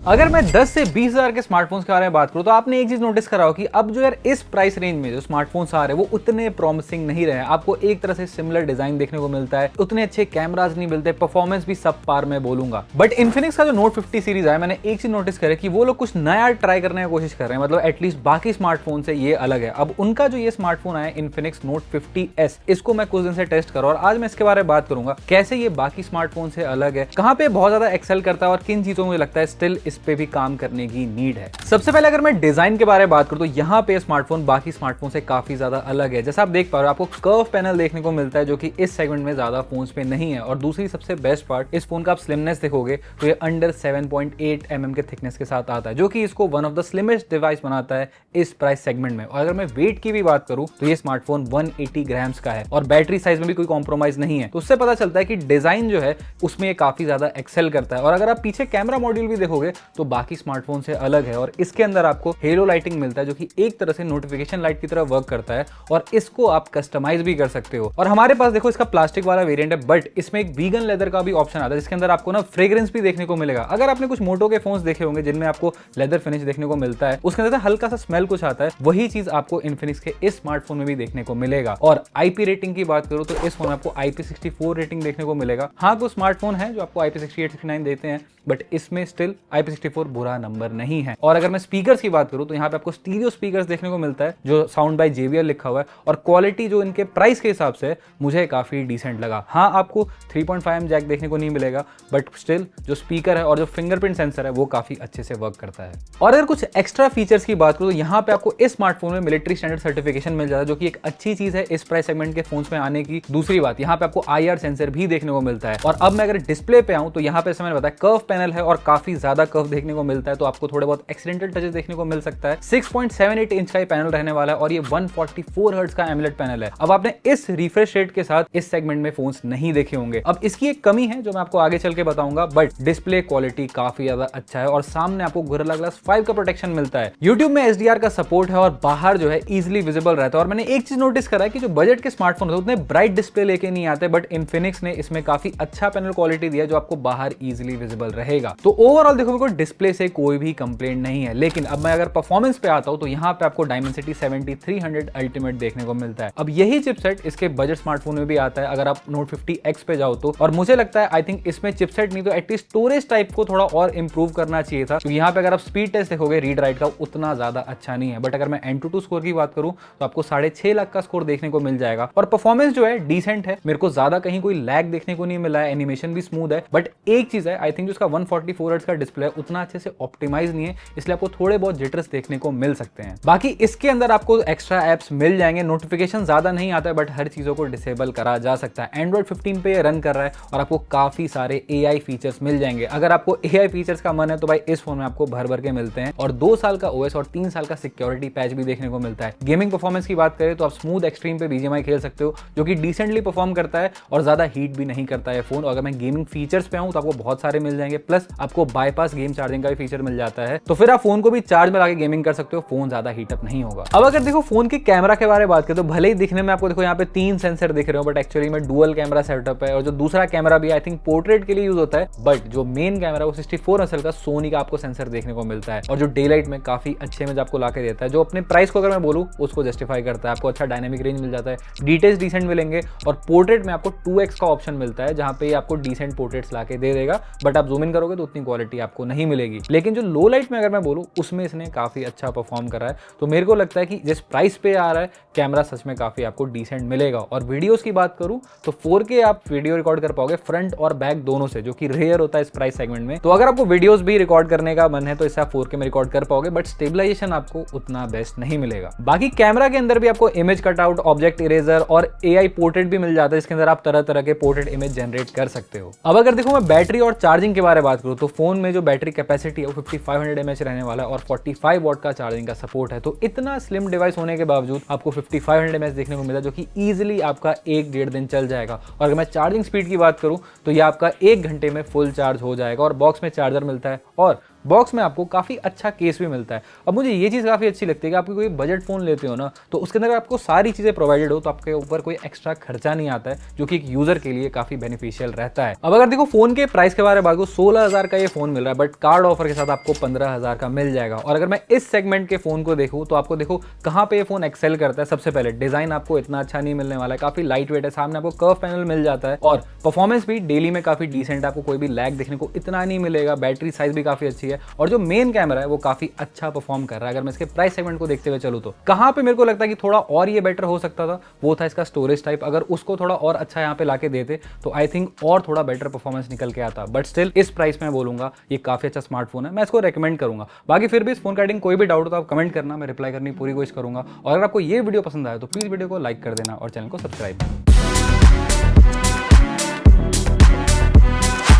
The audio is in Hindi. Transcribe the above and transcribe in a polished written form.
अगर मैं 10 से 20 हजार के स्मार्टफोन्स के बारे में बात करूं तो आपने एक चीज नोटिस करा हो कि अब जो यार इस प्राइस रेंज में जो स्मार्टफोन्स आ रहे हैं वो उतने प्रॉमिसिंग नहीं रहे। आपको एक तरह से सिमिलर डिजाइन देखने को मिलता है, उतने अच्छे कैमराज नहीं मिलते, परफॉर्मेंस भी सब पार में बोलूंगा। बट इन्फिनिक्स का जो नोट 50 सीरीज है, मैंने एक चीज नोटिस करा कि वो लोग कुछ नया ट्राई करने की कोशिश कर रहे हैं। मतलब एटलीस्ट बाकी स्मार्टफोन से ये अलग है। अब उनका जो ये स्मार्टफोन आया इन्फिनिक्स नोट 50S, इसको मैं कुछ दिन से टेस्ट करूँ और आज मैं इसके बारे में बात करूंगा कैसे ये बाकी स्मार्टफोन से अलग है, कहाँ पे बहुत ज्यादा एक्सेल करता है और किन चीजों में मुझे लगता है स्टिल इस पे भी काम करने की नीड है। सबसे पहले अगर मैं डिजाइन के बारे में बात करूं तो यहाँ पे स्मार्टफोन बाकी स्मार्टफोन से काफी ज्यादा अलग है। जैसा आप देख पा रहे हो, आपको कर्व पैनल देखने को मिलता है जो कि इस सेगमेंट में ज्यादा फोन्स पे नहीं है। और दूसरी सबसे बेस्ट पार्ट, इस फोन का आप स्लिमनेस देखोगे तो ये अंडर 7.8 mm के थिकनेस के साथ आता है, जो कि इसको one of the slimmest device बनाता है इस प्राइस सेगमेंट में। और अगर मैं वेट की भी बात करूं तो ये स्मार्टफोन 180 ग्राम्स का है और बैटरी साइज में भी कोई कॉम्प्रोमाइज नहीं है। तो उससे पता चलता है कि डिजाइन जो है उसमें ये काफी ज्यादा एक्सेल करता है। और अगर आप पीछे कैमरा मॉड्यूल भी देखोगे तो बाकी स्मार्टफोन से अलग है और इसके अंदर आपको हेलो लाइटिंग मिलता है जो कि एक तरह से नोटिफिकेशन लाइट की तरह वर्क करता है और इसको आप कस्टमाइज भी कर सकते हो। और हमारे पास देखो इसका प्लास्टिक वाला वेरिएंट है, बट इसमें एक वीगन लेदर का भी ऑप्शन आता है जिसके अंदर आपको ना फ्रेग्रेंस भी देखने को मिलेगा। अगर आपने कुछ मोटो के फोन्स देखे होंगे जिनमें आपको लेदर फिनिश देखने को मिलता है, उसके अंदर हल्का सा स्मेल कुछ आता है, वही चीज आपको इन्फिनिक्स के इस स्मार्टफोन में भी देखने को मिलेगा। और आईपी रेटिंग की बात करूं तो इस फोन में आपको IP64 रेटिंग देखने को मिलेगा। हाँ, कुछ स्मार्टफोन है जो आपको IP68, 69 देते हैं, बट इसमें स्टिल IP64 बुरा नंबर नहीं है। और अगर मैं स्पीकर्स की बात करूं तो यहाँ पे आपको स्टीरियो स्पीकर्स देखने को मिलता है जो साउंड बाय JBL लिखा हुआ है और क्वालिटी जो इनके प्राइस के हिसाब से मुझे काफी डिसेंट लगा। हाँ, आपको 3.5mm जैक देखने को नहीं मिलेगा, बट स्टिल जो स्पीकर है और जो फिंगरप्रिंट सेंसर है वो काफी अच्छे से वर्क करता है। और अगर कुछ एक्स्ट्रा फीचर्स की बात करूं तो यहाँ पे आपको इस स्मार्टफोन में मिलिट्री स्टैंडर्ड सर्टिफिकेशन मिल जाता है, जो कि एक अच्छी चीज है इस प्राइस सेगमेंट के फोन्स में आने की। दूसरी बात, यहाँ पे आपको IR सेंसर भी देखने को मिलता है। और अब मैं अगर डिस्प्ले पे आऊं तो यहाँ पे मैंने बताया कर्व पैनल है और काफी ज्यादा कर्व देखने को मिलता है, तो आपको थोड़े बहुत एक्सीडेंटल टचेस देखने को मिल सकता है। 6.78 इंच का पैनल रहने वाला है और ये 144 हर्ट्ज का एमोलेड पैनल है। अब आपने इस रिफ्रेश रेट के साथ इस सेगमेंट में फोन्स नहीं देखे होंगे। अब इसकी एक कमी है जो मैं आपको आगे चल के बताऊंगा, बट डिस्प्ले क्वालिटी काफी ज्यादा अच्छा है और सामने आपको गोरिल्ला ग्लास 5 का प्रोटेक्शन मिलता है। यूट्यूब में HDR का सपोर्ट है और बाहर जो है इजिली विजिबल रहता है। और मैंने एक चीज नोटिस करा है कि जो बजट के स्मार्टफोन होते हैं उतने ब्राइट डिस्प्ले लेके नहीं आते, बट इन्फिनिक्स ने इसमें काफी अच्छा पैनल क्वालिटी दिया जो आपको बाहर इजिली विजिबल रहेगा। तो ओवरऑल देखो डिस्प्ले से कोई भी कंप्लेंट नहीं है। लेकिन अब मैं अगर परफॉर्मेंस पे आता हूं तो यहाँ पे आपको Dimensity 7300 अल्टीमेट देखने को मिलता है। अब यही चिपसेट इसके बजट स्मार्टफोन में भी आता है अगर आप नोट 50X पे जाओ तो। और मुझे लगता है आई थिंक इसमें चिपसेट नहीं तो एटलीस्ट स्टोरेज टाइप को थोड़ा और इंप्रूव करना चाहिए था, क्योंकि यहाँ पे अगर आप स्पीड टेस्ट देखोगे रीड राइट का उतना ज्यादा अच्छा नहीं है। बट अगर मैं Antutu स्कोर की बात करूं तो आपको 6.5 लाख का स्कोर देखने को मिल जाएगा और परफॉर्मेंस जो है डिसेंट है। मेरे को ज्यादा कहीं कोई लैग देखने को नहीं मिला है, एनिमेशन भी स्मूथ है। बट एक चीज है, आई थिंक जो उसका 144 हर्ट्ज का डिस्प्ले है उतना अच्छे से ऑप्टिमाइज नहीं है, इसलिए आपको थोड़े बहुत जिटर्स देखने को मिल सकते हैं। बाकी इसके अंदर आपको एक्स्ट्रा एप्स मिल जाएंगे, नोटिफिकेशन ज्यादा नहीं आता है, बट हर चीजों को डिसेबल करा जा सकता है। Android 15 पे ये रन कर रहा है और आपको काफी सारे AI फीचर्स मिल जाएंगे। अगर आपको AI फीचर्स का मन है तो भाई इस फोन में आपको भर भर के मिलते हैं और 2 साल का OS और 3 साल का सिक्योरिटी पैच भी देखने को मिलता है। गेमिंग परफॉर्मेंस की बात करें तो आप स्मूथ एक्सट्रीम पे BGMI खेल सकते हो, जो कि डिसेंटली परफॉर्म करता है और ज्यादा हीट भी नहीं करता है फोन। अगर मैं गेमिंग फीचर्स पे आऊं तो आपको बहुत सारे मिल जाएंगे, प्लस आपको बाईपास गेम चार्जिंग का भी फीचर मिल जाता है, तो फिर आप फोन को भी चार्ज में लाके गेमिंग कर सकते हो, फोन ज्यादा हीटअप नहीं होगा। अब अगर देखो फोन के कैमरा के बारे में बात करें तो भले ही दिखने में आपको देखो यहाँ पे 3 सेंसर दिख रहे हो, बट एक्चुअली में डुअल कैमरा सेटअप है और जो दूसरा कैमरा भी आई थिंक पोर्ट्रेट के लिए यूज होता है, बट जो मेन कैमरा है वो 64 मेगापिक्सल का सोनी का आपको सेंसर देखने को मिलता है और जो डे लाइट में काफी अच्छे इमेज आपको लाके देता है, जो अपने प्राइस को अगर मैं बोलूँ उसको जस्टिफाई करता है। आपको अच्छा डायनेमिक रेंज मिल जाता है, डिटेल्स डिसेंट मिलेंगे और पोर्ट्रेट में आपको 2x का ऑप्शन मिलता है जहां पे आपको डिसेंट पोर्ट्रेट्स लाके दे देगा, बट आप जूम इन करोगे तो उतनी क्वालिटी आपको नहीं मिलेगी। लेकिन जो लो लाइट में अगर मैं बोलूँ उसमें इसने काफी अच्छा परफॉर्म करा है, तो मेरे को लगता है कि जिस प्राइस पे आ रहा है कैमरा सच में काफी आपको डिसेंट मिलेगा। और वीडियोस की बात करूं तो 4K आप वीडियो रिकॉर्ड कर पाओगे फ्रंट और बैक दोनों से, जो कि रेयर होता है इस प्राइस सेगमेंट में। तो अगर आपको वीडियोस भी रिकॉर्ड करने का मन है तो इसे आप 4K में रिकॉर्ड कर पाओगे, बट स्टेबलाइजेशन आपको उतना बेस्ट नहीं मिलेगा। बाकी कैमरा के अंदर भी आपको इमेज कटआउट, ऑब्जेक्ट इरेजर और AI पोर्ट्रेट भी मिल जाता है, इसके अंदर आप तरह तरह के पोर्ट्रेट इमेज जनरेट कर सकते हो। अब अगर देखो मैं बैटरी और चार्जिंग के बारे में बात करूं तो फोन में जो बैटरी कैपेसिटी है वो 5500 mAh रहने वाला है और 45 वॉट का चार्जिंग का सपोर्ट है। तो इतना स्लिम डिवाइस होने के बावजूद आपको 5500 mAh देखने को मिला, जो कि इजीली आपका 1-1.5 दिन चल जाएगा। और अगर मैं चार्जिंग स्पीड की बात करूं तो ये आपका 1 घंटे में फुल चार्ज हो जाएगा और बॉक्स में चार्जर मिलता है और बॉक्स में आपको काफी अच्छा केस भी मिलता है। अब मुझे ये चीज काफी अच्छी लगती है कि आपको कोई बजट फोन लेते हो ना, तो उसके अंदर आपको सारी चीजें प्रोवाइडेड हो, तो आपके ऊपर कोई एक्स्ट्रा खर्चा नहीं आता है, जो कि एक यूजर के लिए काफी बेनिफिशियल रहता है। अब अगर देखो फोन के प्राइस के बारे में बात करूं, 16,000 का ये फोन मिल रहा है, बट कार्ड ऑफर के साथ आपको 15,000 का मिल जाएगा। और अगर मैं इस सेगमेंट के फोन को देखूं तो आपको देखो कहां पे ये फोन एक्सेल करता है। सबसे पहले डिजाइन आपको इतना अच्छा नहीं मिलने वाला है, काफी लाइट वेट है, सामने आपको कर्व पैनल मिल जाता है, और परफॉर्मेंस भी डेली में काफी डिसेंट है, आपको कोई भी लैग देखने को इतना नहीं मिलेगा। बैटरी साइज भी काफी अच्छी है, और जो मेन कैमरा है वो काफी अच्छा परफॉर्म कर रहा है। अगर मैं इसके प्राइस सेगमेंट को देखते हुए चलूं तो कहां पे मेरे को लगता है कि थोड़ा और ये बेटर हो सकता था, वो था इसका स्टोरेज टाइप। अगर उसको थोड़ा और अच्छा यहाँ पे लाके देते तो आई थिंक और थोड़ा बेटर परफॉर्मेंस निकल के आता। बट स्टिल इस प्राइस में बोलूंगा ये काफी अच्छा स्मार्टफोन है, मैं इसको रेकमेंड करूंगा। बाकी फिर भी इस फोन का रेटिंग कोई भी डाउट हो तो आप कमेंट करना, मैं रिप्लाई करने की पूरी कोशिश करूंगा। और अगर आपको ये वीडियो पसंद आया तो प्लीज वीडियो को लाइक कर देना और चैनल को सब्सक्राइब करना।